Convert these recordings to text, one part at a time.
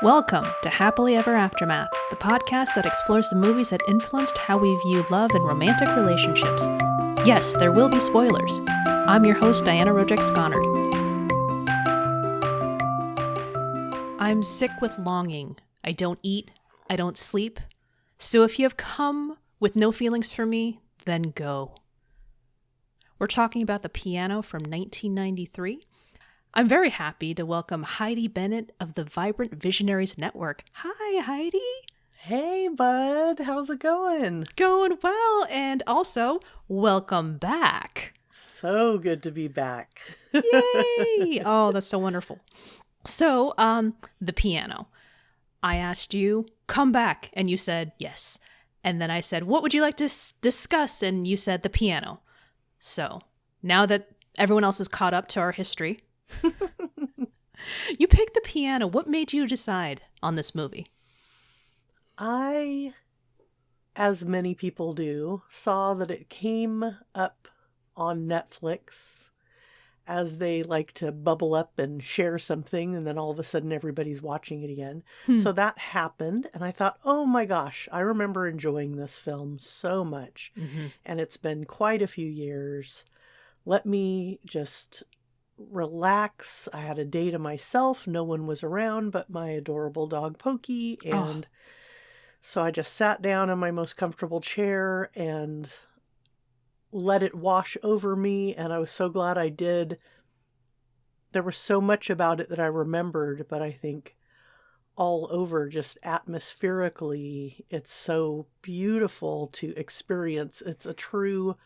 Welcome to Happily Ever Aftermath, the podcast that explores the movies that influenced how we view love and romantic relationships. Yes, there will be spoilers. I'm your host, Diana Rojek-Sconard. I'm sick with longing. I don't eat. I don't sleep. So if you have come with no feelings for me, then go. We're talking about The Piano from 1993. I'm very happy to welcome Heidi Bennett of the Vibrant Visionaries Network. Hi, Heidi. Hey, bud. How's it going? Going well. And also, welcome back. So good to be back. Yay! Oh, that's so wonderful. So, The Piano. I asked you, come back, and you said yes. And then I said, what would you like to discuss? And you said The Piano. So, now that everyone else is caught up to our history, you picked The Piano. What made you decide on this movie? I, as many people do, saw that it came up on Netflix as they like to bubble up and share something, and then all of a sudden everybody's watching it again. So that happened, and I thought, oh my gosh, I remember enjoying this film so much. And it's been quite a few years. Let me just relax. I had a day to myself. No one was around but my adorable dog Pokey. And so I just sat down in my most comfortable chair and let it wash over me. And I was so glad I did. There was so much about it that I remembered, but I think all over, just atmospherically, it's so beautiful to experience. It's a true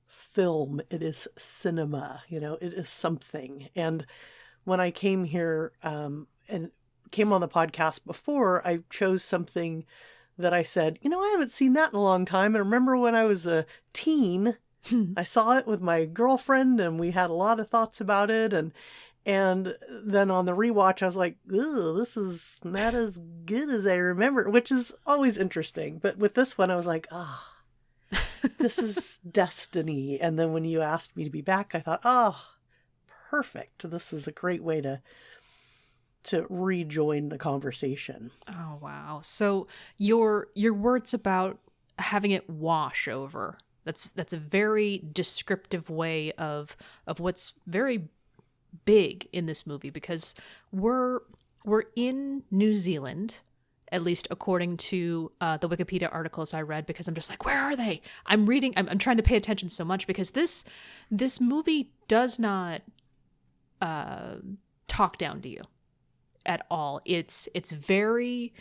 film. It is cinema, it is something. And when I came here and came on the podcast before, I chose something that I said, I haven't seen that in a long time. And I remember when I was a teen, I saw it with my girlfriend and we had a lot of thoughts about it. And then on the rewatch, I was like, ooh, this is not as good as I remember, which is always interesting. But with this one, I was like, this is destiny. And then when you asked me to be back, I thought, perfect. This is a great way to rejoin the conversation. Oh, wow. So your words about having it wash over, that's a very descriptive way of what's very big in this movie, because we're in New Zealand, at least according to the Wikipedia articles I read, because I'm just like, where are they? I'm trying to pay attention so much, because this movie does not talk down to you at all. It's very,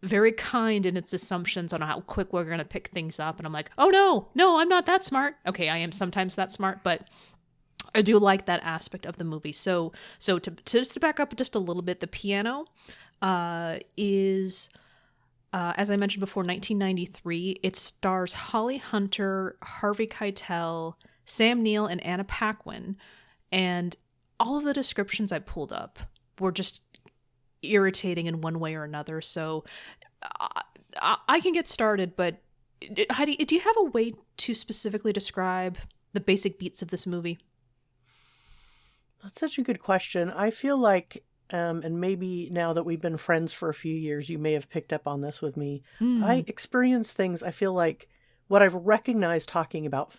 very kind in its assumptions on how quick we're going to pick things up. And I'm like, oh no, I'm not that smart. Okay, I am sometimes that smart, but I do like that aspect of the movie. So to back up just a little bit, The Piano is, as I mentioned before, 1993. It stars Holly Hunter, Harvey Keitel, Sam Neill, and Anna Paquin. And all of the descriptions I pulled up were just irritating in one way or another. So I can get started, but Heidi, do you have a way to specifically describe the basic beats of this movie? That's such a good question. I feel like, and maybe now that we've been friends for a few years, you may have picked up on this with me. I experience things, I feel like what I've recognized talking about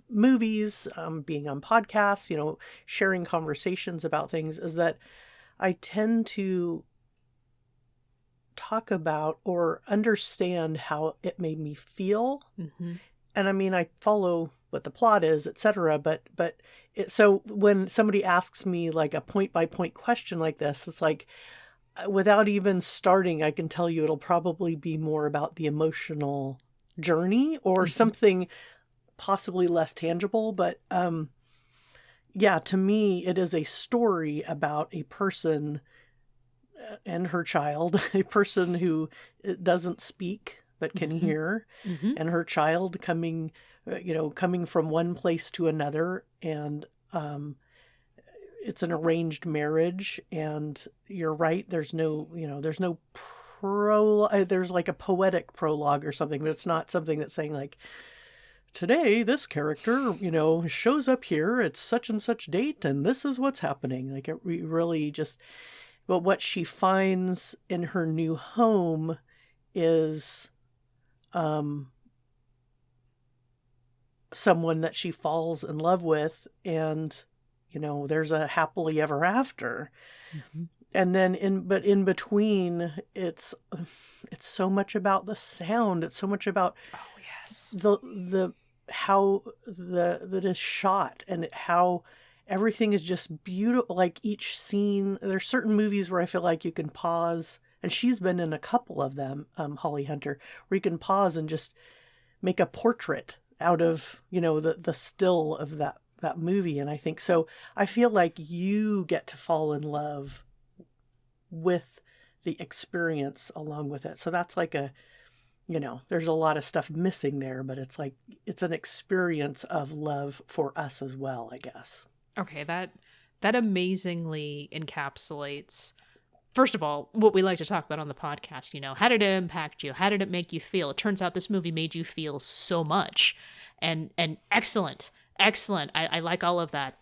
movies, being on podcasts, sharing conversations about things, is that I tend to talk about or understand how it made me feel. And I mean, I follow what the plot is, etc. But so when somebody asks me like a point by point question like this, it's like, without even starting, I can tell you it'll probably be more about the emotional journey or something possibly less tangible. But yeah, to me, it is a story about a person and her child, a person who doesn't speak but can hear, and her child coming from one place to another. And it's an arranged marriage. And you're right, there's no there's like a poetic prologue or something, but it's not something that's saying like, today this character, shows up here, it's such and such date, and this is what's happening. Like, it really just, But what she finds in her new home is someone that she falls in love with, and there's a happily ever after. Mm-hmm. And then in between, it's so much about the sound. It's so much about the how that is shot, and how everything is just beautiful. Like each scene, there's certain movies where I feel like you can pause, and she's been in a couple of them, Holly Hunter, where you can pause and just make a portrait out of the still of that movie. And I think so. I feel like you get to fall in love with the experience along with it. So that's like there's a lot of stuff missing there, but it's like it's an experience of love for us as well, I guess. Okay, that amazingly encapsulates, first of all, what we like to talk about on the podcast. How did it impact you? How did it make you feel? It turns out this movie made you feel so much, and excellent. I like all of that.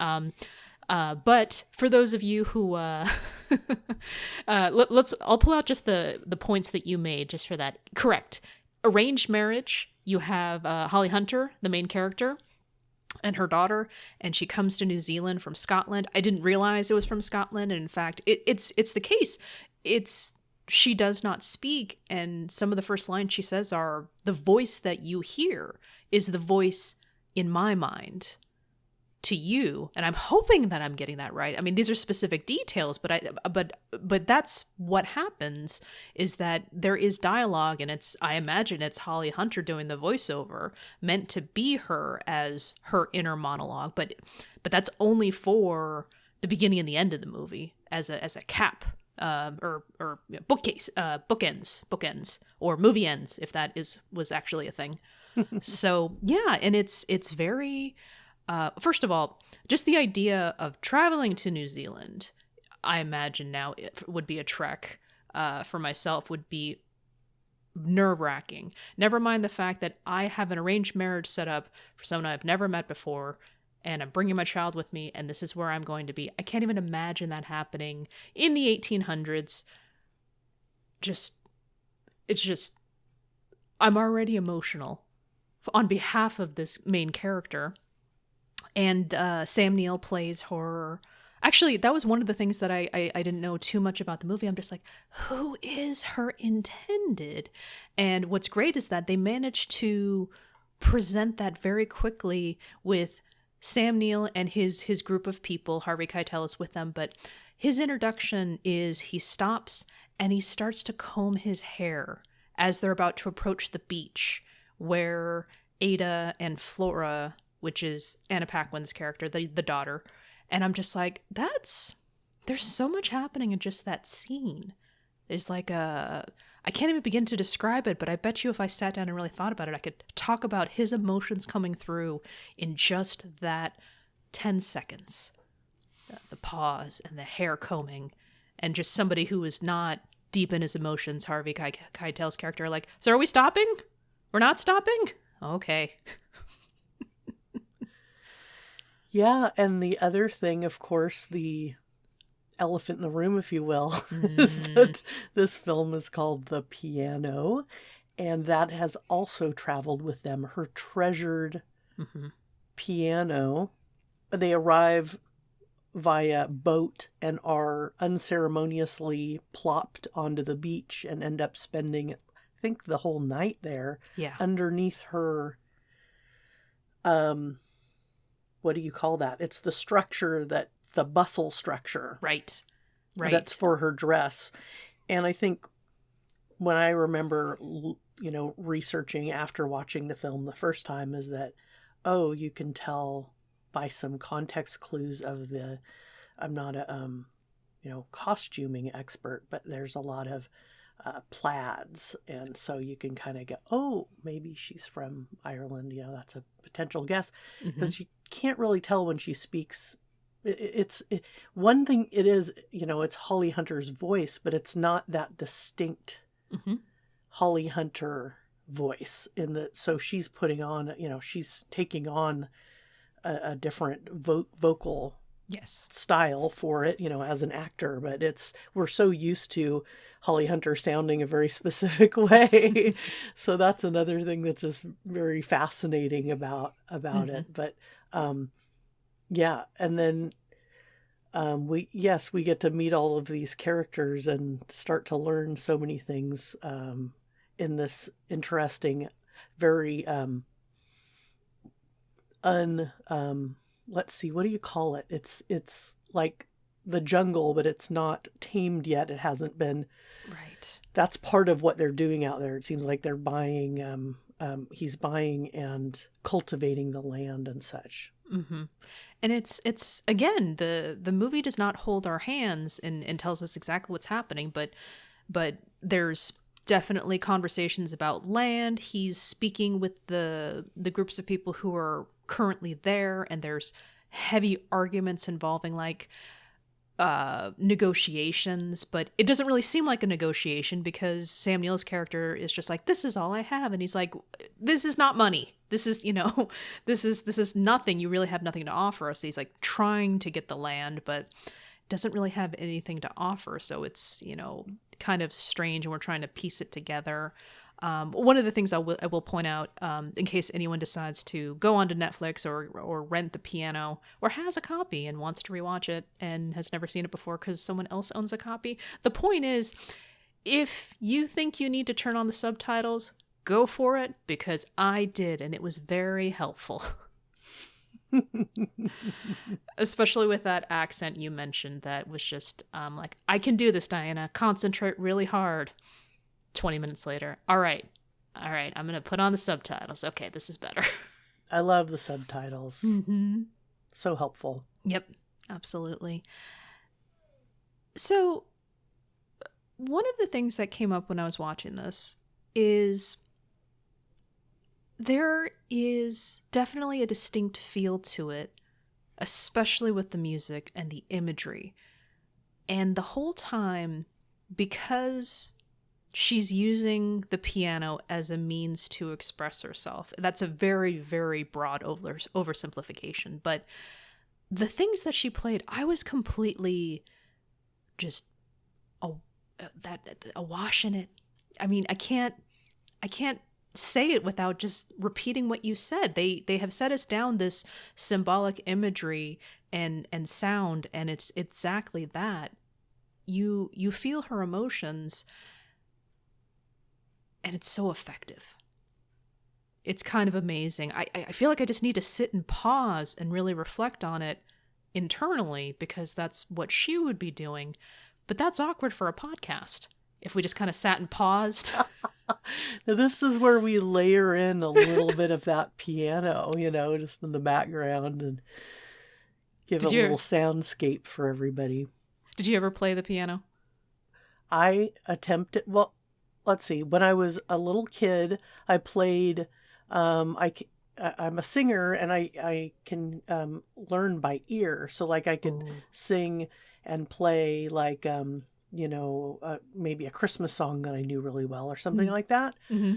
But for those of you who, I'll pull out just the points that you made just for that. Correct. Arranged marriage. You have Holly Hunter, the main character, and her daughter, and she comes to New Zealand from Scotland. I didn't realize it was from Scotland, and in fact, it's the case. She does not speak, and some of the first lines she says are, "The voice that you hear is the voice in my mind to you," and I'm hoping that I'm getting that right. I mean, these are specific details, but that's what happens, is that there is dialogue, and I imagine it's Holly Hunter doing the voiceover, meant to be her as her inner monologue, but that's only for the beginning and the end of the movie as a cap, or bookends, or movie ends, if that was actually a thing. So yeah, and it's very. First of all, just the idea of traveling to New Zealand, I imagine now it would be a trek for myself, would be nerve-wracking. Never mind the fact that I have an arranged marriage set up for someone I've never met before, and I'm bringing my child with me, and this is where I'm going to be. I can't even imagine that happening in the 1800s. I'm already emotional on behalf of this main character. And Sam Neill plays her. Actually, that was one of the things that I didn't know too much about the movie. I'm just like, who is her intended? And what's great is that they managed to present that very quickly with Sam Neill and his group of people. Harvey Keitel is with them, but his introduction is he stops and he starts to comb his hair as they're about to approach the beach, where Ada and Flora, which is Anna Paquin's character, the daughter. And I'm just like, there's so much happening in just that scene. There's like I can't even begin to describe it, but I bet you if I sat down and really thought about it, I could talk about his emotions coming through in just that 10 seconds. The pause and the hair combing, and just somebody who is not deep in his emotions, Harvey Keitel's character, like, so are we stopping? We're not stopping? Okay. Yeah, and the other thing, of course, the elephant in the room, if you will, is that this film is called The Piano, and that has also traveled with them, her treasured piano. They arrive via boat and are unceremoniously plopped onto the beach and end up spending, I think, the whole night there. Yeah. Underneath her, what do you call that? It's the structure the bustle structure. Right. That's for her dress. And I think when I remember, researching after watching the film the first time, is that, you can tell by some context clues of I'm not a, costuming expert, but there's a lot of plaids. And so you can kind of go, maybe she's from Ireland. That's a potential guess, because you can't really tell when she speaks. One thing it is, it's Holly Hunter's voice, but it's not that distinct Holly Hunter voice so she's putting on, she's taking on a different vocal Yes. style for it, as an actor, but we're so used to Holly Hunter sounding a very specific way. So that's another thing that's just very fascinating about Mm-hmm. it. But yeah, and then we get to meet all of these characters and start to learn so many things in this interesting, very let's see, what do you call it? It's like the jungle, but it's not tamed yet. It hasn't been. Right. That's part of what they're doing out there. It seems like they're buying. He's buying and cultivating the land and such. Mm-hmm. And it's again, the movie does not hold our hands and tells us exactly what's happening, but there's definitely conversations about land. He's speaking with the groups of people who are currently there, and there's heavy arguments involving like negotiations, but it doesn't really seem like a negotiation because Sam Neill's character is just like, this is all I have, and he's like, this is not money, this is this is nothing, you really have nothing to offer us. He's like trying to get the land but doesn't really have anything to offer, so it's kind of strange, and we're trying to piece it together. One of the things I will point out, in case anyone decides to go onto Netflix or rent the piano or has a copy and wants to rewatch it and has never seen it before because someone else owns a copy. The point is, if you think you need to turn on the subtitles, go for it, because I did, and it was very helpful. Especially with that accent you mentioned that was just like, I can do this, Diana. Concentrate really hard. 20 minutes later, all right, I'm gonna put on the subtitles. Okay, this is better. I love the subtitles. Mm-hmm. So helpful. Yep, absolutely. So one of the things that came up when I was watching this is there is definitely a distinct feel to it, especially with the music and the imagery. And the whole time, because she's using the piano as a means to express herself. That's a very, very broad oversimplification. But the things that she played, I was completely just awash in it. I mean, I can't say it without just repeating what you said. They have set us down this symbolic imagery and sound, and it's exactly that. You feel her emotions, and it's so effective. It's kind of amazing. I feel like I just need to sit and pause and really reflect on it internally, because that's what she would be doing. But that's awkward for a podcast if we just kind of sat and paused. Now, this is where we layer in a little bit of that piano, just in the background, and give a little soundscape for everybody. Did you ever play the piano? I attempted, well, let's see, when I was a little kid, I played, I'm a singer, and I can learn by ear. So like I could sing and play like, maybe a Christmas song that I knew really well or something like that. Mm-hmm.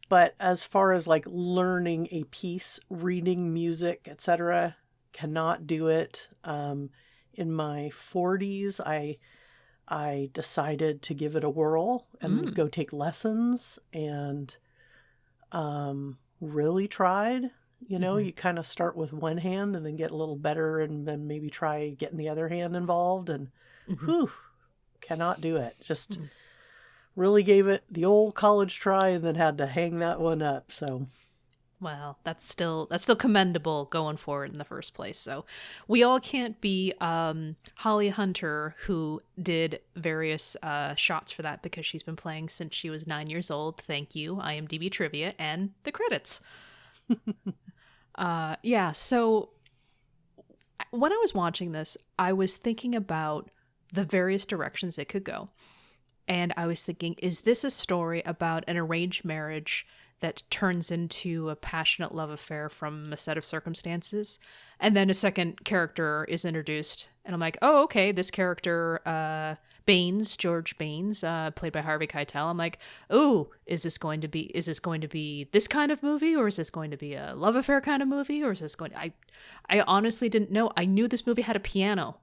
But as far as like learning a piece, reading music, etc., cannot do it. In my 40s, I decided to give it a whirl and go take lessons, and really tried. You kind of start with one hand and then get a little better, and then maybe try getting the other hand involved, and whew, cannot do it. Just really gave it the old college try and then had to hang that one up. So, well, that's still commendable going forward in the first place. So we all can't be Holly Hunter, who did various shots for that because she's been playing since she was 9 years old. Thank you, IMDb trivia and the credits. Yeah, so when I was watching this, I was thinking about the various directions it could go. And I was thinking, is this a story about an arranged marriage that turns into a passionate love affair from a set of circumstances? And then a second character is introduced, and I'm like, oh, okay, this character George Baines, played by Harvey Keitel. I'm like, oh, is this going to be this kind of movie, or is this going to be a love affair kind of movie, or is this going to, I honestly didn't know. I knew this movie had a piano.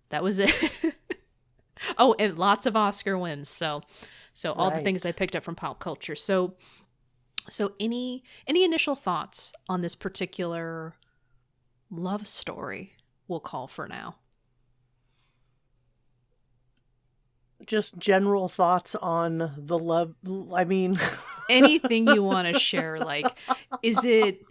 That was it. Oh, and lots of Oscar wins. So all the things I picked up from pop culture. So any initial thoughts on this particular love story we'll call for now? Just general thoughts on the love. I mean, anything you want to share. Like, is it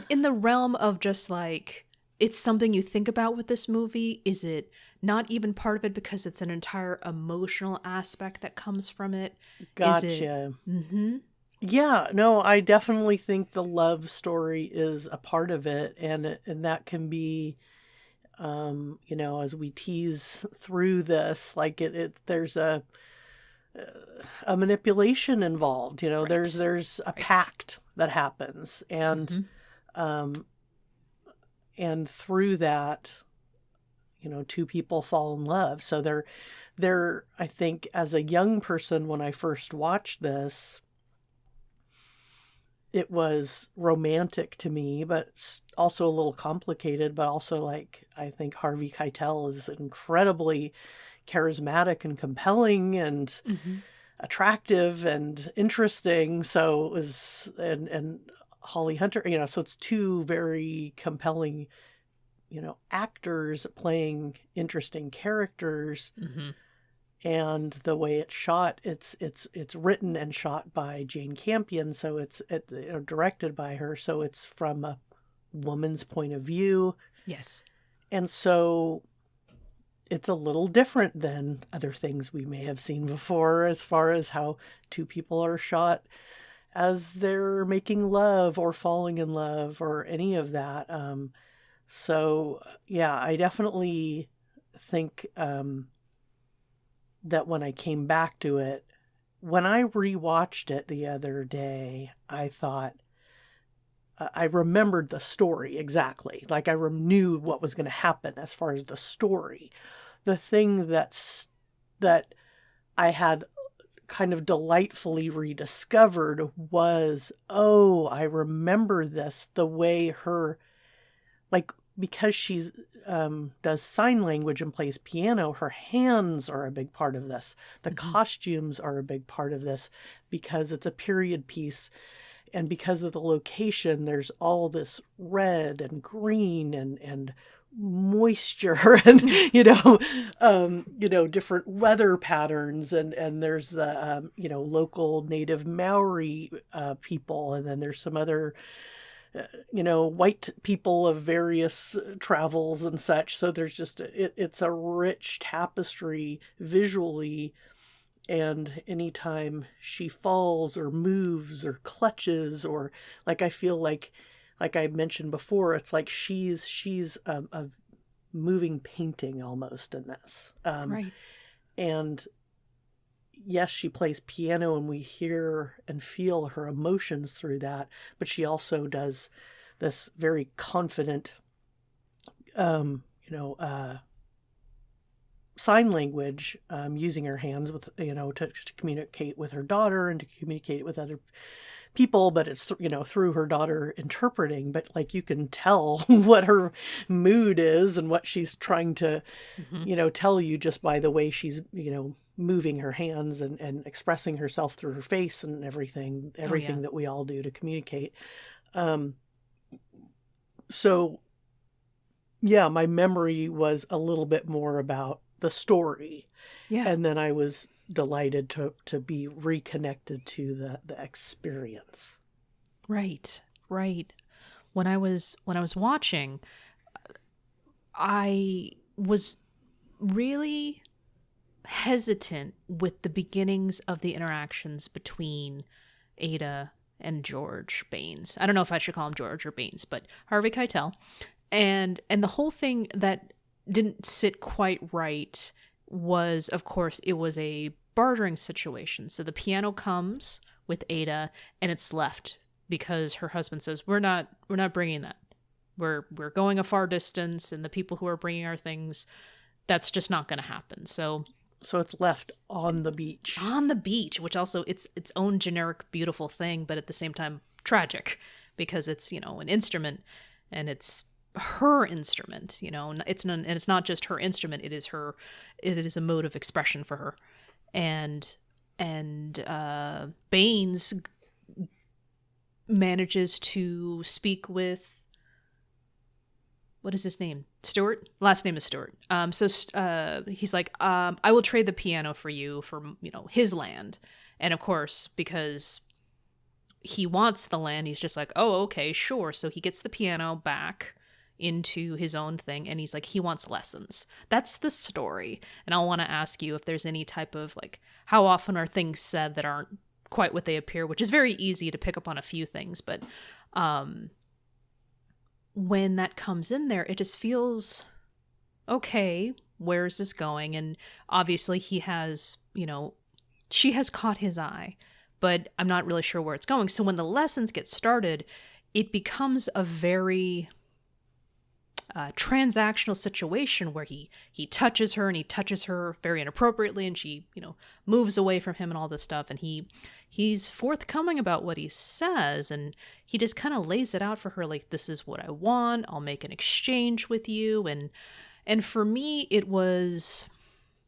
in the realm of just like, it's something you think about with this movie? Is it not even part of it because it's an entire emotional aspect that comes from it? Gotcha. Mm-hmm. Yeah, no, I definitely think the love story is a part of it, and that can be, as we tease through this, like there's a manipulation involved. Right. There's a pact that happens, and and through that, two people fall in love. So they're I think as a young person, when I first watched this, it was romantic to me, but it's also a little complicated, but also, like, I think Harvey Keitel is incredibly charismatic and compelling and attractive and interesting. So it was, and Holly Hunter, so it's two very compelling, actors playing interesting characters. And the way it's shot, it's written and shot by Jane Campion, so it's directed by her, so it's from a woman's point of view. Yes. And so it's a little different than other things we may have seen before, as far as how two people are shot as they're making love or falling in love or any of that. So yeah, I definitely think that when I came back to it, when I rewatched it the other day, I thought, I remembered the story exactly. Like, I knew what was going to happen as far as the story. The thing that I had kind of delightfully rediscovered was, oh, I remember this, the way her, like, because she's does sign language and plays piano, her hands are a big part of this. The costumes are a big part of this because it's a period piece, and because of the location, there's all this red and green and moisture and different weather patterns, and there's the local native Maori people, and then there's some other white people of various travels and such. So there's just, it's a rich tapestry visually. And anytime she falls or moves or clutches, or, like, I feel like I mentioned before, it's like she's a moving painting almost in this. Right. And yes, she plays piano and we hear and feel her emotions through that, but she also does this very confident, sign language, using her hands with, to communicate with her daughter and to communicate with other people, but it's, through her daughter interpreting, but, like, you can tell what her mood is and what she's trying to, tell you just by the way she's, moving her hands and expressing herself through her face and everything that we all do to communicate. So yeah, my memory was a little bit more about the story. Yeah. And then I was delighted to be reconnected to the experience. Right. When I was watching, I was really hesitant with the beginnings of the interactions between Ada and George Baines. I don't know if I should call him George or Baines, but Harvey Keitel. And the whole thing that didn't sit quite right was, of course, it was a bartering situation. So the piano comes with Ada and it's left because her husband says, we're not bringing that. We're going a far distance, and the people who are bringing our things, that's just not going to happen. So it's left on the beach. On the beach, which also it's its own generic beautiful thing, but at the same time tragic, because it's, you know, an instrument, and it's her instrument, you know, and it's not just her instrument, it is a mode of expression for her. And Baines manages to speak with, what is his name? Stewart? Last name is Stewart. He's like, I will trade the piano for you for, you know, his land. And of course, because he wants the land, he's just like, oh, okay, sure. So he gets the piano back into his own thing, and he's like, he wants lessons. That's the story. And I want to ask you if there's any type of, like, how often are things said that aren't quite what they appear, which is very easy to pick up on a few things, but when that comes in there, it just feels, okay, where is this going? And obviously he has, you know, she has caught his eye, but I'm not really sure where it's going. So when the lessons get started, it becomes a very transactional situation where he touches her, and he touches her very inappropriately, and she, you know, moves away from him and all this stuff. And he's forthcoming about what he says, and he just kind of lays it out for her, like, this is what I want, I'll make an exchange with you. And for me, it was,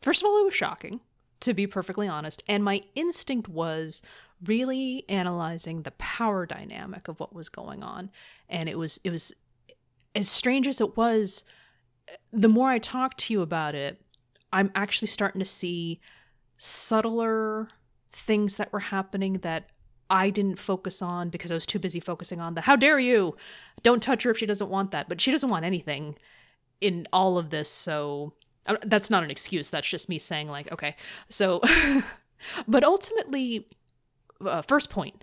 first of all, it was shocking, to be perfectly honest, and my instinct was really analyzing the power dynamic of what was going on. And it was as strange as it was, the more I talk to you about it, I'm actually starting to see subtler things that were happening that I didn't focus on because I was too busy focusing on the, how dare you, don't touch her if she doesn't want that. But she doesn't want anything in all of this. So that's not an excuse. That's just me saying, like, okay. So, but ultimately, first point,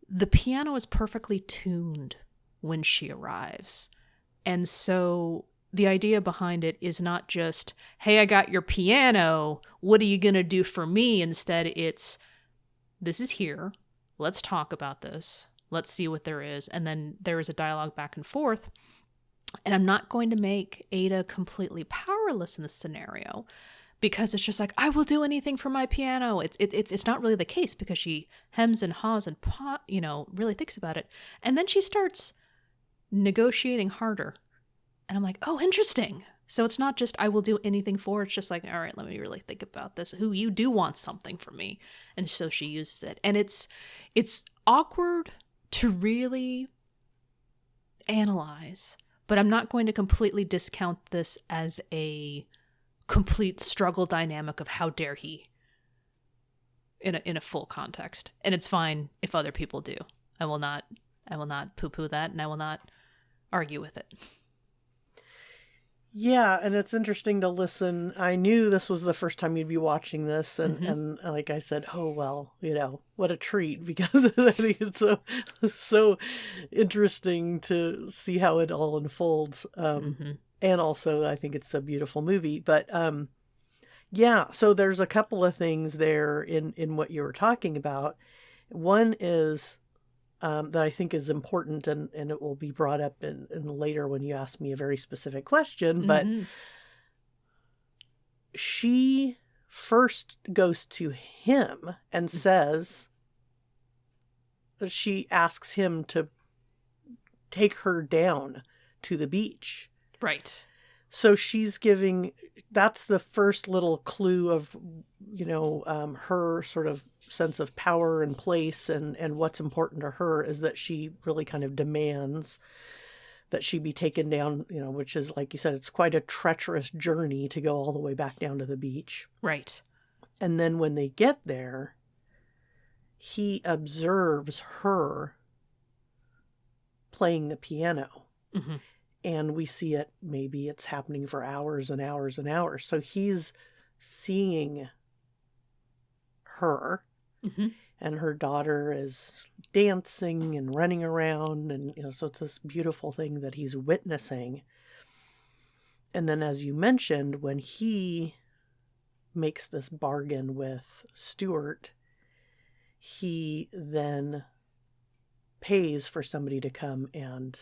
the piano is perfectly tuned when she arrives. And so the idea behind it is not just, hey, I got your piano, what are you going to do for me? Instead, it's, this is here, let's talk about this, let's see what there is. And then there is a dialogue back and forth. And I'm not going to make Ada completely powerless in this scenario, because it's just like, I will do anything for my piano. It's not really the case, because she hems and haws and you know, really thinks about it. And then she starts negotiating harder. And I'm like, oh, interesting. So it's not just, I will do anything for her. It's just like, all right, let me really think about this. Who, you do want something from me. And so she uses it. And it's awkward to really analyze, but I'm not going to completely discount this as a complete struggle dynamic of how dare he in a full context. And it's fine if other people do. I will not poo-poo that, and I will not argue with it. Yeah, and it's interesting to listen. I knew this was the first time you'd be watching this, and like I said, oh, well, you know, what a treat, because I think it's so interesting to see how it all unfolds. And also, I think it's a beautiful movie. But yeah, so there's a couple of things there in what you were talking about. One is that I think is important, and it will be brought up in later when you ask me a very specific question. But she first goes to him and says, she asks him to take her down to the beach. Right. So she's giving, that's the first little clue of, you know, her sort of sense of power and place, and what's important to her is that she really kind of demands that she be taken down, you know, which is, like you said, it's quite a treacherous journey to go all the way back down to the beach. Right. And then when they get there, he observes her playing the piano. Mm-hmm. And we see it, maybe it's happening for hours and hours and hours. So he's seeing her, and her daughter is dancing and running around. And, you know, so it's this beautiful thing that he's witnessing. And then, as you mentioned, when he makes this bargain with Stuart, he then pays for somebody to come and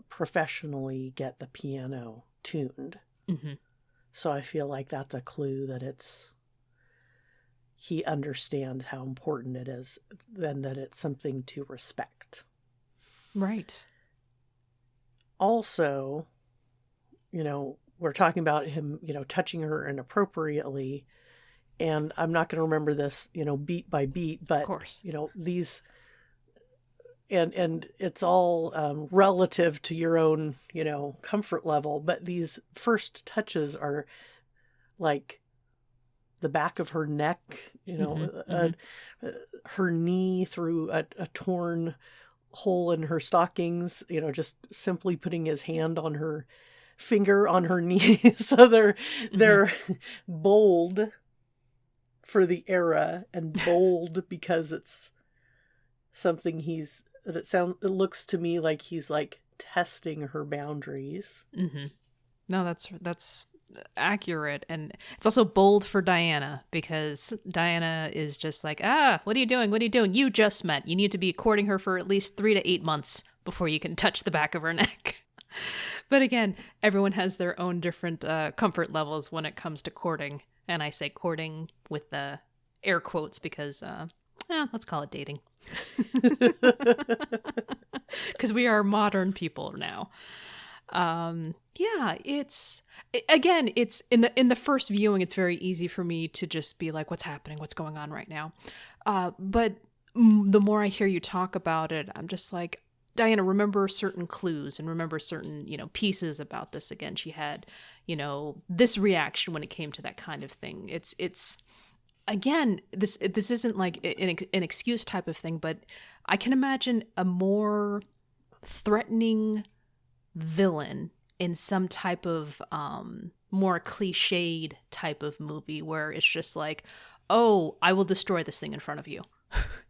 professionally get the piano tuned. Mm-hmm. So I feel like that's a clue that he understands how important it is, then that it's something to respect. Right. Also, we're talking about him, touching her inappropriately. And I'm not going to remember this, beat by beat, but, Of course. These, and it's all relative to your own, comfort level. But these first touches are like the back of her neck, her knee through a torn hole in her stockings, just simply putting his hand on her finger on her knee. So they're bold for the era and bold because it's something it looks to me like he's like testing her boundaries. Mm-hmm. No, that's accurate. And it's also bold for Diana, because Diana is just like, what are you doing? What are you doing? You just met. You need to be courting her for at least 3 to 8 months before you can touch the back of her neck. But again, everyone has their own different comfort levels when it comes to courting. And I say courting with the air quotes because, let's call it dating. Because we are modern people now. It's in the first viewing, it's very easy for me to just be like, what's happening? What's going on right now? But the more I hear you talk about it, I'm just like, Diana, remember certain clues and remember certain, pieces about this. Again, she had, this reaction when it came to that kind of thing. It's again, this isn't like an excuse type of thing, but I can imagine a more threatening villain in some type of more cliched type of movie where it's just like, oh, I will destroy this thing in front of you.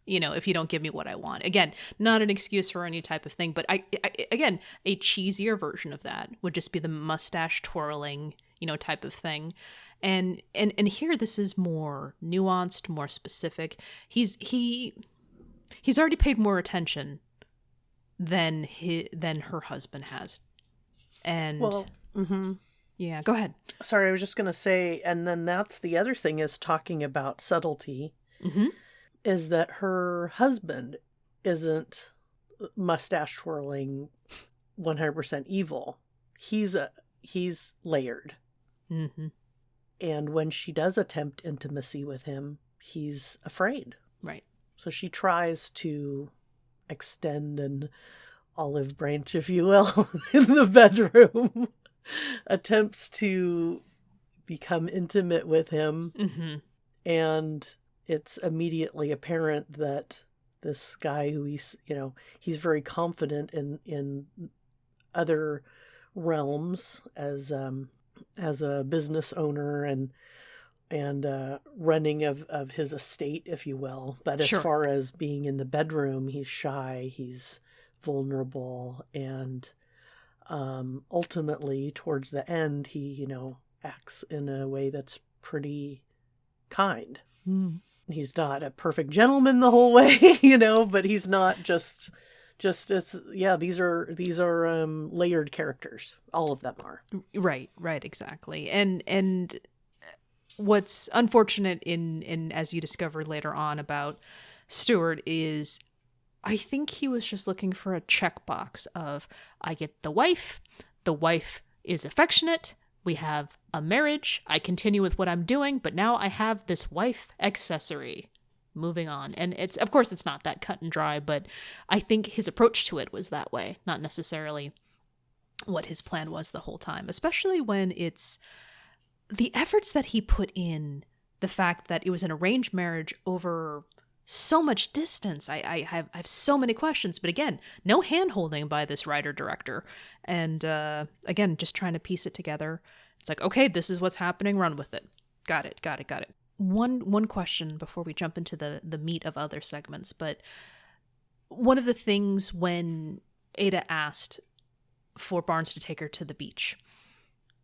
If you don't give me what I want. Again, not an excuse for any type of thing, but I again, a cheesier version of that would just be the mustache twirling, type of thing. And here this is more nuanced, more specific. He's already paid more attention than her husband has. And well, yeah, go ahead. Sorry, I was just going to say, and then that's the other thing is talking about subtlety. Mm-hmm. Is that her husband isn't mustache twirling 100% evil. He's layered. Mm-hmm. And when she does attempt intimacy with him, he's afraid. Right. So she tries to extend an olive branch, if you will, in the bedroom. Attempts to become intimate with him. Mm-hmm. And it's immediately apparent that this guy who he's very confident in other realms as a business owner and running of his estate, if you will. But as far as being in the bedroom, he's shy, he's vulnerable, and ultimately towards the end, he, acts in a way that's pretty kind. Mm. He's not a perfect gentleman the whole way, but he's not just it's these are layered characters. All of them are. Right, exactly. And what's unfortunate in as you discover later on about Stuart is I think he was just looking for a checkbox of I get the wife is affectionate, we have a marriage, I continue with what I'm doing, but now I have this wife accessory. Moving on. And it's not that cut and dry, but I think his approach to it was that way, not necessarily what his plan was the whole time, especially when it's the efforts that he put in, the fact that it was an arranged marriage over so much distance. I have so many questions, but again, no hand-holding by this writer-director. And again, just trying to piece it together. It's like, okay, this is what's happening, run with it. Got it. One question before we jump into the meat of other segments, but one of the things when Ada asked for Barnes to take her to the beach,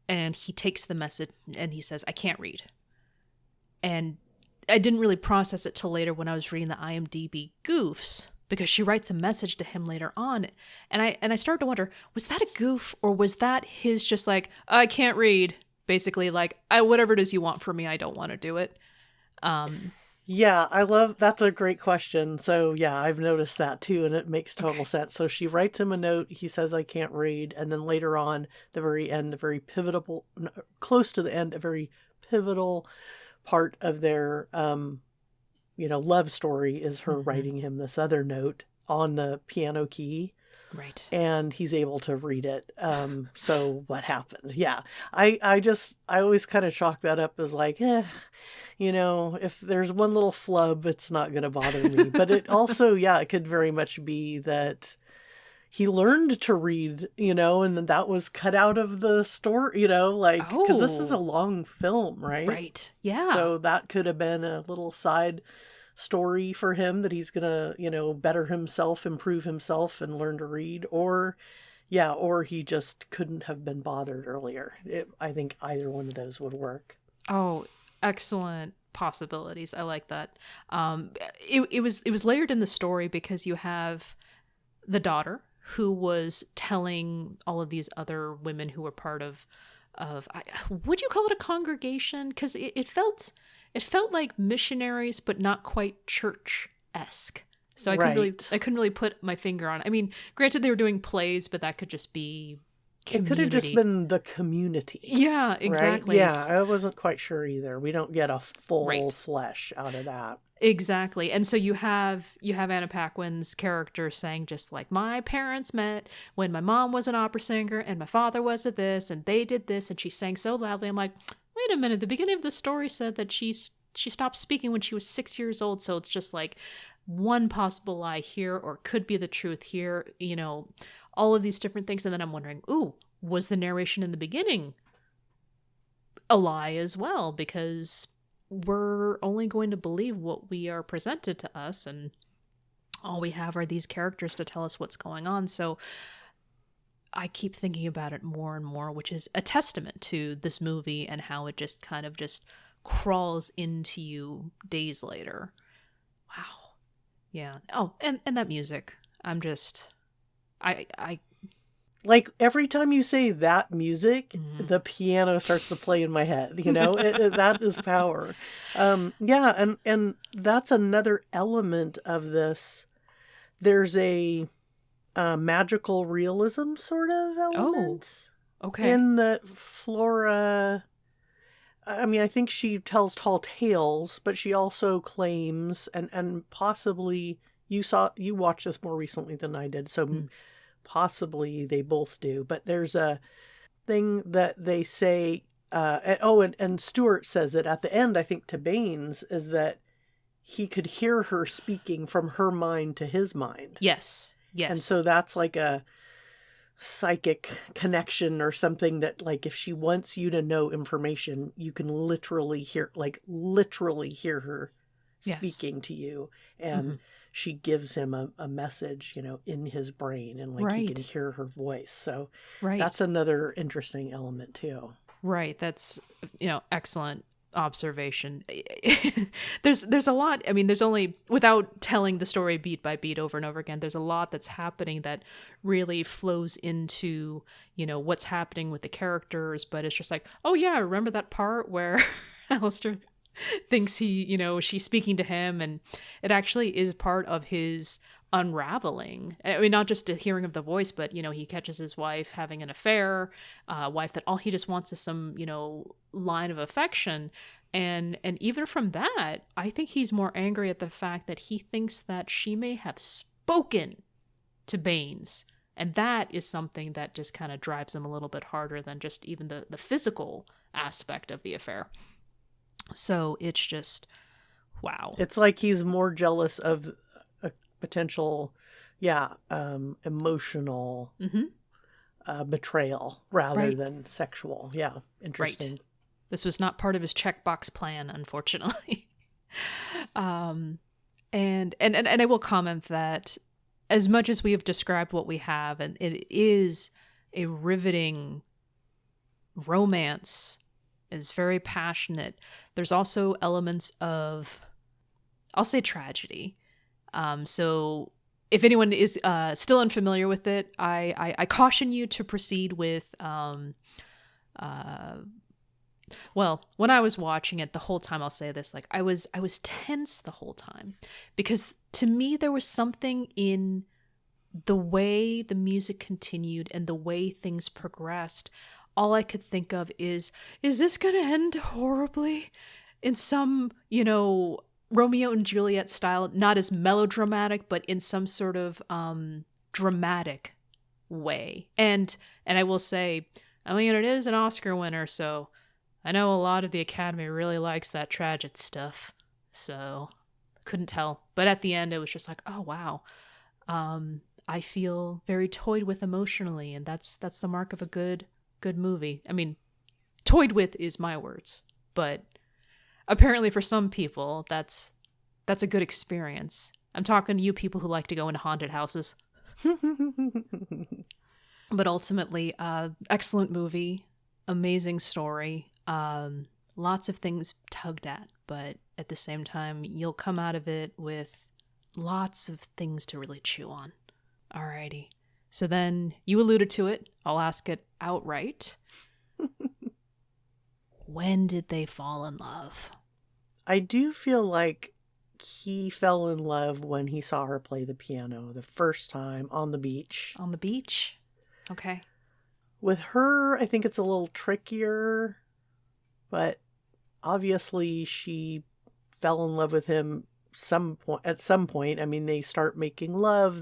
and he takes the message and he says, I can't read. And I didn't really process it till later when I was reading the IMDb goofs because she writes a message to him later on. And I started to wonder, was that a goof, or was that his just like, I can't read, basically, like, whatever it is you want from me, I don't want to do it. Yeah, that's a great question. So yeah, I've noticed that too, and it makes total sense. So she writes him a note, he says, I can't read, and then later on, the very end, close to the end, a very pivotal part of their, love story is her writing him this other note on the piano key. Right. And he's able to read it. So what happened? Yeah. I always kind of chalk that up as like, if there's one little flub, it's not going to bother me. But it also, it could very much be that he learned to read, and then that was cut out of the story, because this is a long film, right? Right. Yeah. So that could have been a little side story for him that he's gonna, better himself, improve himself, and learn to read, or he just couldn't have been bothered earlier. I think either one of those would work. Oh, excellent possibilities. I like that. It was layered in the story because you have the daughter who was telling all of these other women who were part of would you call it a congregation? Because it felt like missionaries, but not quite church-esque. So I couldn't really put my finger on it. I mean, granted they were doing plays, but that could just be community. It could have just been the community. Yeah, exactly. Right? Yeah, I wasn't quite sure either. We don't get a full flesh out of that. Exactly. And so you have Anna Paquin's character saying just like, my parents met when my mom was an opera singer and my father was at this and they did this, and she sang so loudly. I'm like, wait a minute, the beginning of the story said that she stopped speaking when she was 6 years old. So it's just like one possible lie here, or could be the truth here, all of these different things. And then I'm wondering, was the narration in the beginning a lie as well? Because we're only going to believe what we are presented to us, and all we have are these characters to tell us what's going on. So I keep thinking about it more and more, which is a testament to this movie and how it just kind of just crawls into you days later. Wow. Yeah. Oh, and that music. I'm just, I like every time you say that music, the piano starts to play in my head, that is power. And that's another element of this. There's a magical realism sort of element. Okay. In the Flora, I mean, I think she tells tall tales, but she also claims, and possibly you watched this more recently than I did, so possibly they both do, but there's a thing that they say, and Stuart says it at the end, I think, to Baines, is that he could hear her speaking from her mind to his mind. Yes. And so that's like a psychic connection or something that, like, if she wants you to know information, you can literally hear her speaking to you. And she gives him a message, in his brain, and he can hear her voice. So that's another interesting element too. Right. That's, excellent observation. There's a lot. I mean, there's only, without telling the story beat by beat over and over again, there's a lot that's happening that really flows into, what's happening with the characters. But it's just like, oh yeah, remember that part where Alistair thinks she's speaking to him, and it actually is part of his unraveling. I mean, not just the hearing of the voice, but he catches his wife having an affair, wife that all he just wants is some line of affection, and even from that, I think he's more angry at the fact that he thinks that she may have spoken to Baines, and that is something that just kind of drives him a little bit harder than just even the physical aspect of the affair. So it's just, wow. It's like he's more jealous of a potential, emotional betrayal rather than sexual. Yeah, interesting. Right. This was not part of his checkbox plan, unfortunately. And I will comment that as much as we have described what we have, and it is a riveting romance, is very passionate, there's also elements of, I'll say, tragedy. So if anyone is still unfamiliar with it, I caution you to proceed with well, when I was watching it the whole time, I'll say this, like I was tense the whole time, because to me there was something in the way the music continued and the way things progressed. All I could think of is this going to end horribly in some, Romeo and Juliet style, not as melodramatic, but in some sort of dramatic way. And I will say, I mean, it is an Oscar winner, so I know a lot of the Academy really likes that tragic stuff, so couldn't tell. But at the end, it was just like, oh, wow. I feel very toyed with emotionally, and that's the mark of a good movie. I mean, toyed with is my words, but apparently for some people, that's a good experience. I'm talking to you people who like to go into haunted houses. But ultimately, excellent movie, amazing story. Lots of things tugged at, but at the same time, you'll come out of it with lots of things to really chew on. Alrighty. So then, you alluded to it. I'll ask it outright. When did they fall in love? I do feel like he fell in love when he saw her play the piano the first time on the beach. On the beach? Okay. With her, I think it's a little trickier, but obviously she fell in love with him at some point. I mean, they start making love.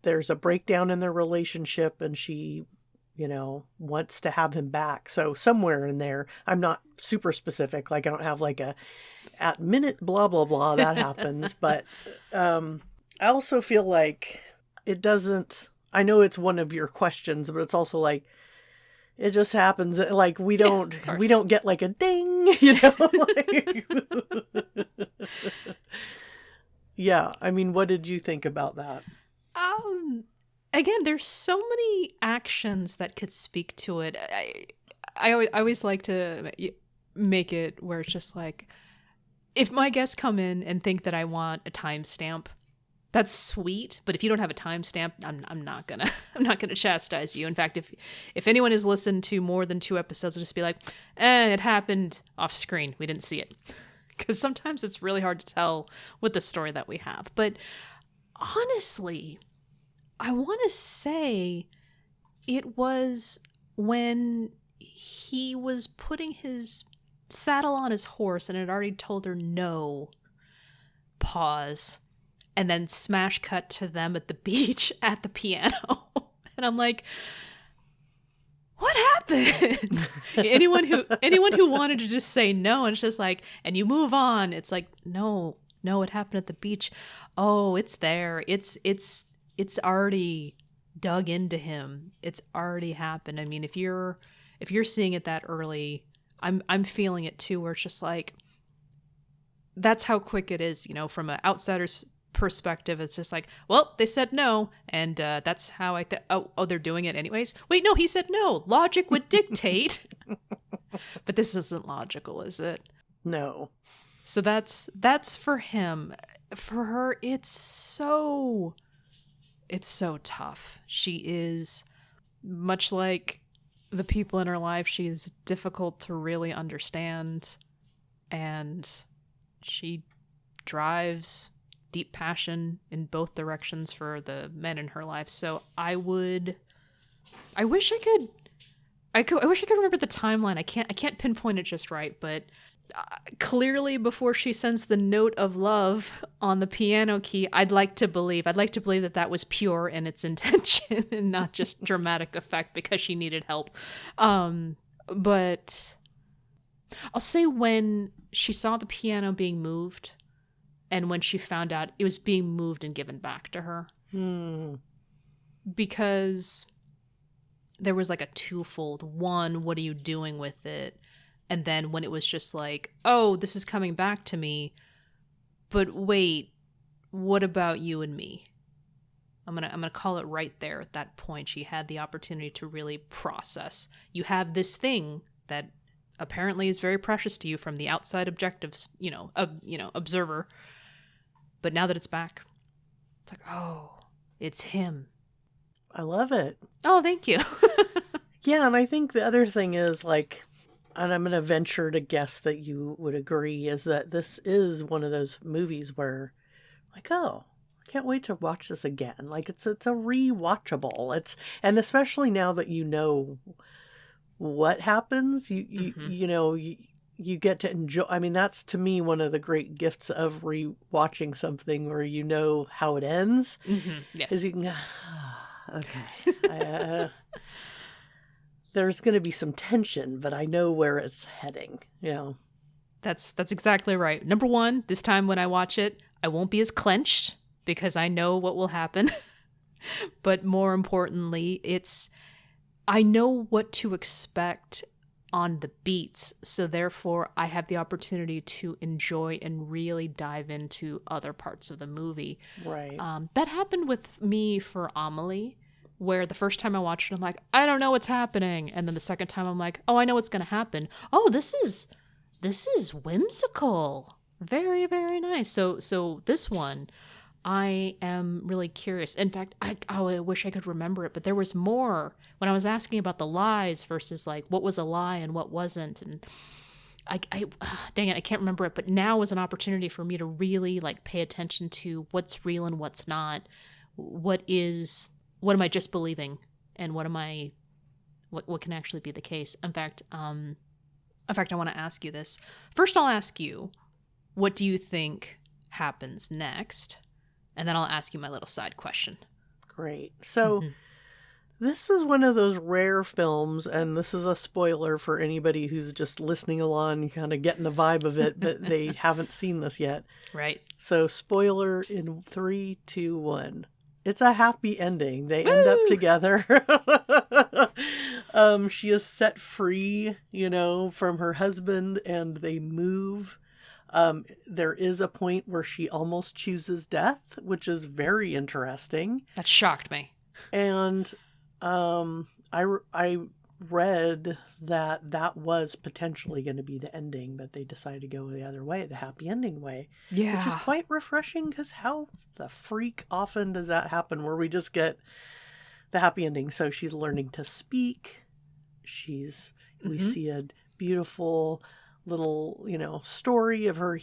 There's a breakdown in their relationship, and she, wants to have him back. So somewhere in there, I'm not super specific. Like I don't have like at minute blah, blah, blah, that happens. But I also feel like it doesn't, I know it's one of your questions, but it's also like, it just happens. Like we don't get like a ding, like, yeah. I mean, what did you think about that? Again, there's so many actions that could speak to it. I always like to make it where it's just like, if my guests come in and think that I want a timestamp, that's sweet. But if you don't have a timestamp, I'm not gonna chastise you. In fact, if anyone has listened to more than 2 episodes, I'll just be like, it happened off screen. We didn't see it. Because sometimes it's really hard to tell with the story that we have. But honestly, I want to say it was when he was putting his saddle on his horse and had already told her no, pause, and then smash cut to them at the beach at the piano. And I'm like, what happened? anyone who wanted to just say no, and it's just like, and you move on. It's like, no, it happened at the beach. Oh, it's there. It's already dug into him. It's already happened. I mean, if you're seeing it that early, I'm feeling it too, where it's just like, that's how quick it is, from an outsider's perspective. It's just like, well, they said no, and that's how I oh, they're doing it anyways. Wait, no, he said no. Logic would dictate. But this isn't logical, is it? No. So that's for him. For her, it's so tough. She is, much like the people in her life, she is difficult to really understand, and she drives deep passion in both directions for the men in her life. So I wish I could remember the timeline. I can't pinpoint it just right, but clearly before she sends the note of love on the piano key, I'd like to believe that was pure in its intention and not just dramatic effect because she needed help. But I'll say when she saw the piano being moved, and when she found out it was being moved and given back to her. Because there was like a twofold. One, what are you doing with it? And then when it was just like, oh, this is coming back to me. But wait, what about you and me? I'm gonna call it right there at that point. She had the opportunity to really process. You have this thing that apparently is very precious to you from the outside objectives, observer. But now that it's back, it's like, oh, it's him. I love it. Oh, thank you. Yeah, and I think the other thing is, like, and I'm going to venture to guess that you would agree, is that this is one of those movies where, like, oh, I can't wait to watch this again. Like, it's a rewatchable. And especially now that you know what happens, you get to enjoy. I mean, that's to me one of the great gifts of rewatching something where you know how it ends. Yes. Is you can go, okay. There's going to be some tension, but I know where it's heading. That's exactly right. Number one, this time when I watch it, I won't be as clenched because I know what will happen. But more importantly, I know what to expect on the beats. So therefore, I have the opportunity to enjoy and really dive into other parts of the movie. Right. That happened with me for Amelie, where the first time I watched it, I'm like, I don't know what's happening. And then the second time I'm like, oh, I know what's going to happen. Oh, this is whimsical. Very, very nice. So this one, I am really curious. In fact, I wish I could remember it, but there was more when I was asking about the lies versus like what was a lie and what wasn't. And dang it, I can't remember it, but now is an opportunity for me to really like pay attention to what's real and what's not. What am I just believing, and what can actually be the case? In fact, I want to ask you this. First, I'll ask you, what do you think happens next? And then I'll ask you my little side question. Great. So this is one of those rare films, and this is a spoiler for anybody who's just listening along, kind of getting the vibe of it, but they haven't seen this yet. Right. So spoiler in 3, 2, 1. It's a happy ending. They end up together. She is set free, from her husband, and they move. There is a point where she almost chooses death, which is very interesting. That shocked me. And I read that was potentially going to be the ending, but they decided to go the other way, the happy ending way. Yeah. Which is quite refreshing, because how the freak often does that happen where we just get the happy ending? So she's learning to speak. We see a beautiful little, story of her.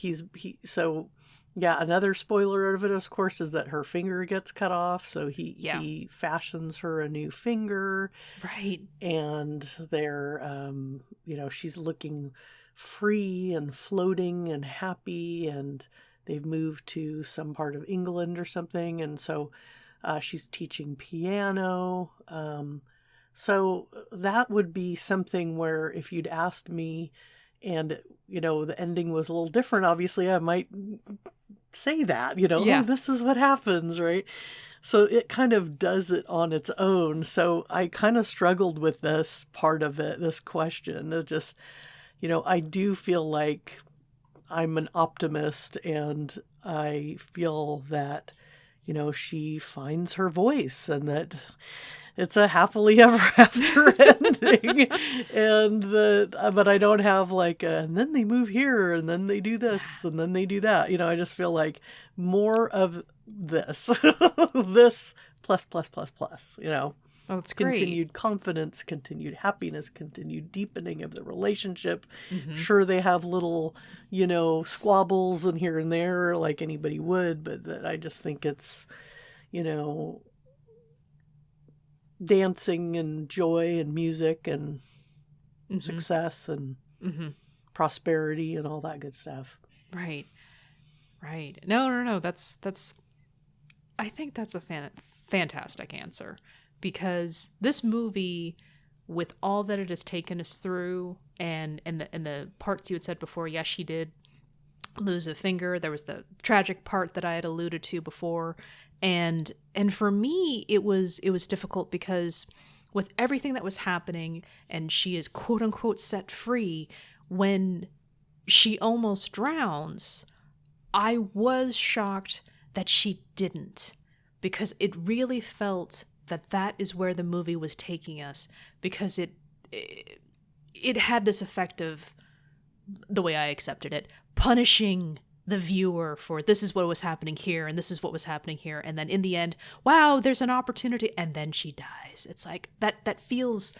Another spoiler of it, of course, is that her finger gets cut off. So he fashions her a new finger. Right. And they're, she's looking free and floating and happy, and they've moved to some part of England or something. And so she's teaching piano. So that would be something where if you'd asked me and, the ending was a little different, obviously I might say that, oh, this is what happens, right? So it kind of does it on its own. So I kind of struggled with this part of it, this question. It just, I do feel like I'm an optimist, and I feel that, she finds her voice, and that it's a happily ever after ending. But I don't have like and then they move here, and then they do this, and then they do that. I just feel like more of this, this plus. Oh, that's great. Continued confidence, continued happiness, continued deepening of the relationship. Sure, they have little, squabbles and here and there like anybody would, but that I just think it's, dancing and joy and music and success and prosperity and all that good stuff. Right. No. That's. I think that's a fantastic answer, because this movie, with all that it has taken us through, and the parts you had said before, yes, she did lose a finger. There was the tragic part that I had alluded to before, and for me, it was difficult because with everything that was happening, and she is quote unquote set free, when she almost drowns, I was shocked that she didn't, because it really felt that is where the movie was taking us, because it had this effect of, the way I accepted it, punishing the viewer for this is what was happening here and this is what was happening here, and then in the end, wow, there's an opportunity, and then she dies. It's like that feels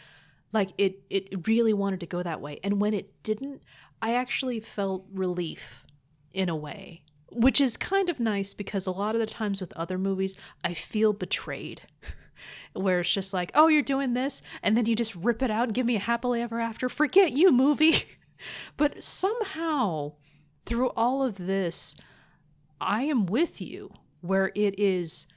like it really wanted to go that way. And when it didn't, I actually felt relief in a way, which is kind of nice, because a lot of the times with other movies, I feel betrayed. Where it's just like, oh, you're doing this, and then you just rip it out and give me a happily ever after. Forget you, movie. But somehow, through all of this, I am with you, where it is,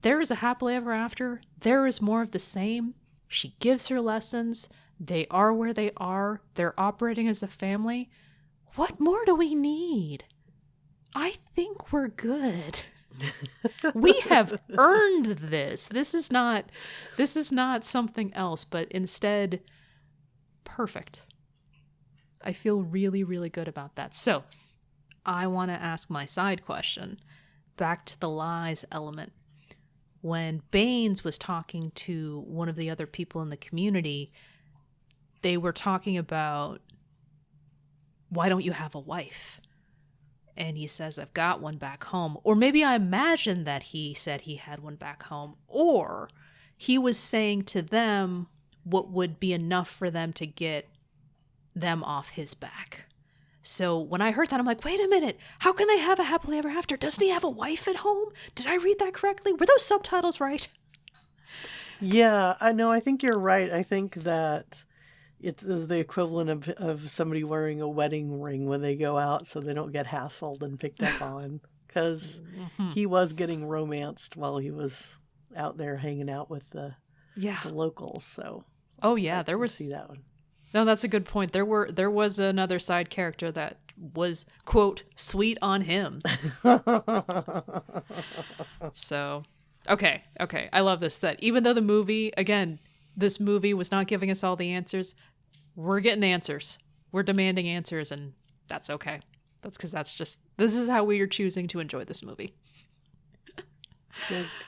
there is a happily ever after, there is more of the same. She gives her lessons, they are where they are, they're operating as a family. What more do we need? I think we're good. We have earned this. This is not something else, but instead perfect. I feel really, really good about that. So I want to ask my side question back to the lies element. When Baines was talking to one of the other people in the community, they were talking about, why don't you have a wife? And he says, I've got one back home. Or maybe I imagine that he said he had one back home. Or he was saying to them what would be enough for them to get them off his back. So when I heard that, I'm like, wait a minute. How can they have a happily ever after? Doesn't he have a wife at home? Did I read that correctly? Were those subtitles right? Yeah, I know. I think you're right. I think that it is the equivalent of somebody wearing a wedding ring when they go out so they don't get hassled and picked up on. Because he was getting romanced while he was out there hanging out with the locals. So there was, see that one. No, that's a good point. There was another side character that was, quote, sweet on him. So, okay. I love this, that even though this movie was not giving us all the answers, we're getting answers. We're demanding answers, and that's okay. That's because this is how we are choosing to enjoy this movie.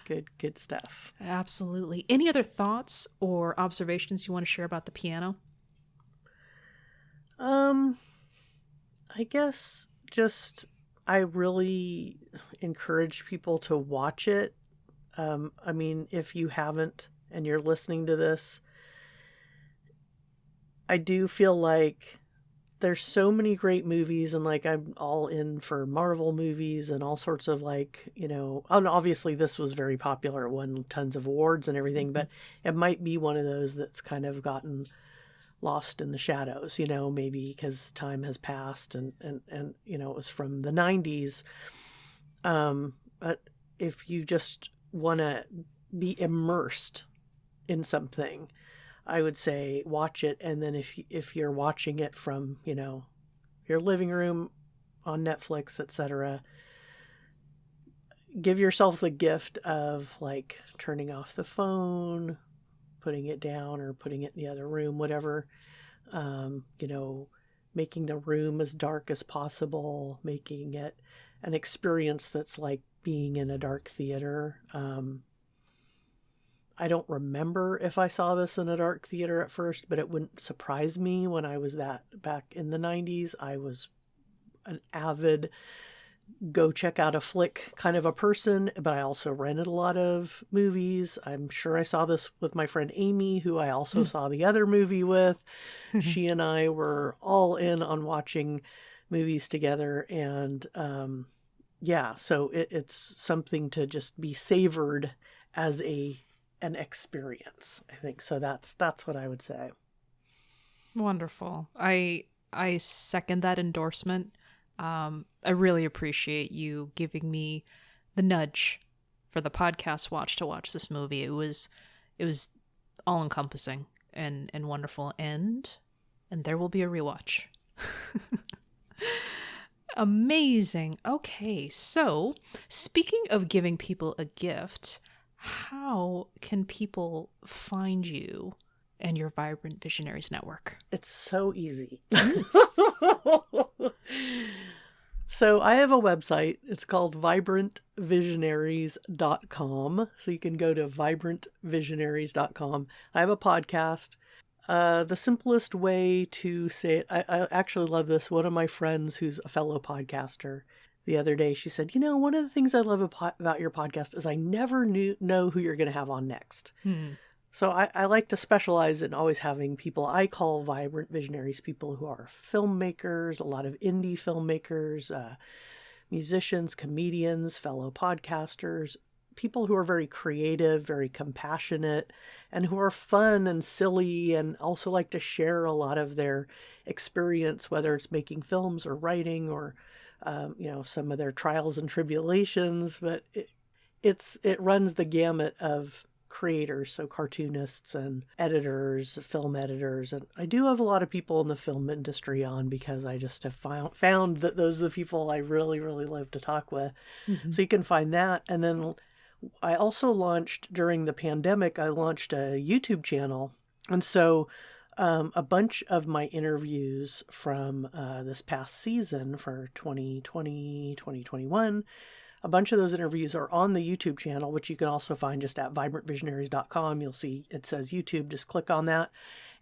Good stuff. Absolutely. Any other thoughts or observations you want to share about the piano? I guess just I really encourage people to watch it. I mean, if you haven't and you're listening to this, I do feel like there's so many great movies, and like I'm all in for Marvel movies and all sorts of like, and obviously this was very popular, it won tons of awards and everything, but it might be one of those that's kind of gotten lost in the shadows, maybe because time has passed and it was from the 90s. But if you just want to be immersed in something, I would say watch it. And then if you're watching it from, your living room on Netflix, etc., give yourself the gift of like turning off the phone, putting it down or putting it in the other room, whatever, making the room as dark as possible, making it an experience that's like being in a dark theater. I don't remember if I saw this in a dark theater at first, but it wouldn't surprise me. When I was back in the 90s, I was an avid go check out a flick kind of a person, but I also rented a lot of movies. I'm sure I saw this with my friend Amy, who I also saw the other movie with. She and I were all in on watching movies together. And so it's something to just be savored as an experience, I think. So that's what I would say. Wonderful. I second that endorsement. I really appreciate you giving me the nudge for the podcast watch to watch this movie. It was all encompassing and wonderful, and there will be a rewatch. Amazing. Okay, so speaking of giving people a gift, how can people find you and your Vibrant Visionaries network? It's so easy. So I have a website. It's called vibrantvisionaries.com. So you can go to vibrantvisionaries.com. I have a podcast. The simplest way to say it, I actually love this. One of my friends who's a fellow podcaster the other day. She said, one of the things I love about your podcast is I never know who you're going to have on next. So I like to specialize in always having people I call vibrant visionaries, people who are filmmakers, a lot of indie filmmakers, musicians, comedians, fellow podcasters, people who are very creative, very compassionate, and who are fun and silly and also like to share a lot of their experience, whether it's making films or writing or, some of their trials and tribulations. But it runs the gamut of creators, so cartoonists and editors, film editors. And I do have a lot of people in the film industry on because I just have found that those are the people I really, really love to talk with. So you can find that. And then I also launched, during the pandemic, I launched a YouTube channel. And so a bunch of my interviews from this past season for 2020, 2021, a bunch of those interviews are on the YouTube channel, which you can also find just at vibrantvisionaries.com. You'll see it says YouTube, just click on that.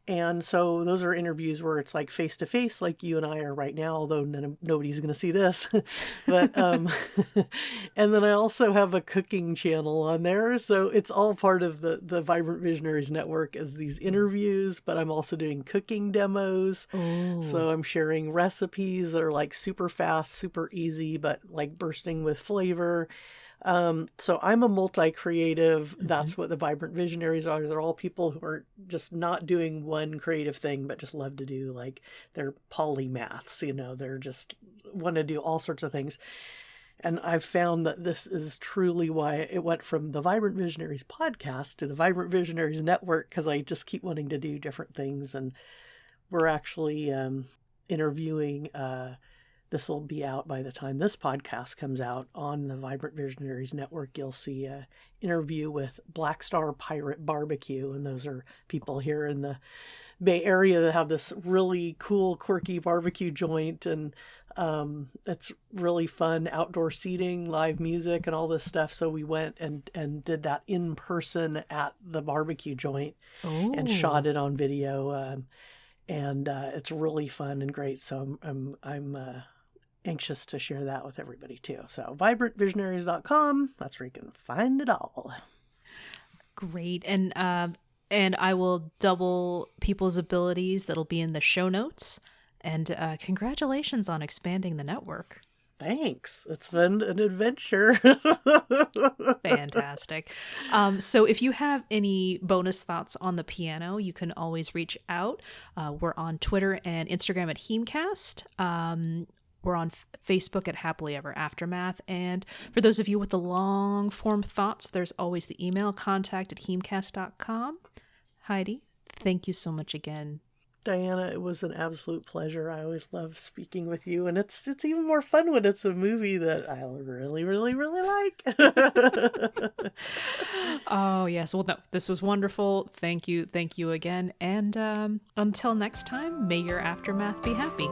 And so those are interviews where it's like face to face, like you and I are right now, although nobody's going to see this. But, and then I also have a cooking channel on there. So it's all part of the Vibrant Visionaries Network as these interviews, but I'm also doing cooking demos. Oh. So I'm sharing recipes that are like super fast, super easy, but like bursting with flavor. So I'm a multi-creative. That's what the Vibrant Visionaries are. They're all people who are just not doing one creative thing, but just love to do, like, they're polymaths, they're just want to do all sorts of things. And I've found that this is truly why it went from the Vibrant Visionaries podcast to the Vibrant Visionaries Network, because I just keep wanting to do different things. And we're actually interviewing this will be out by the time this podcast comes out on the Vibrant Visionaries Network. You'll see an interview with Black Star Pirate Barbecue. And those are people here in the Bay Area that have this really cool, quirky barbecue joint. And it's really fun outdoor seating, live music, and all this stuff. So we went and did that in person at the barbecue joint and shot it on video. And it's really fun and great. So I'm anxious to share that with everybody too. So vibrantvisionaries.com, that's where you can find it all. Great. And I will double people's abilities. That'll be in the show notes. And congratulations on expanding the network. Thanks. It's been an adventure. Fantastic. So if you have any bonus thoughts on the piano, you can always reach out. We're on Twitter and Instagram at HEAMCast. We're on Facebook at Happily Ever Aftermath. And for those of you with the long form thoughts, there's always the email contact at heamcast.com. Heidi, thank you so much again. Diana, it was an absolute pleasure. I always love speaking with you, and it's even more fun when it's a movie that I really, really, really like. Oh, yes. Well, no, this was wonderful. Thank you again. And until next time, may your aftermath be happy.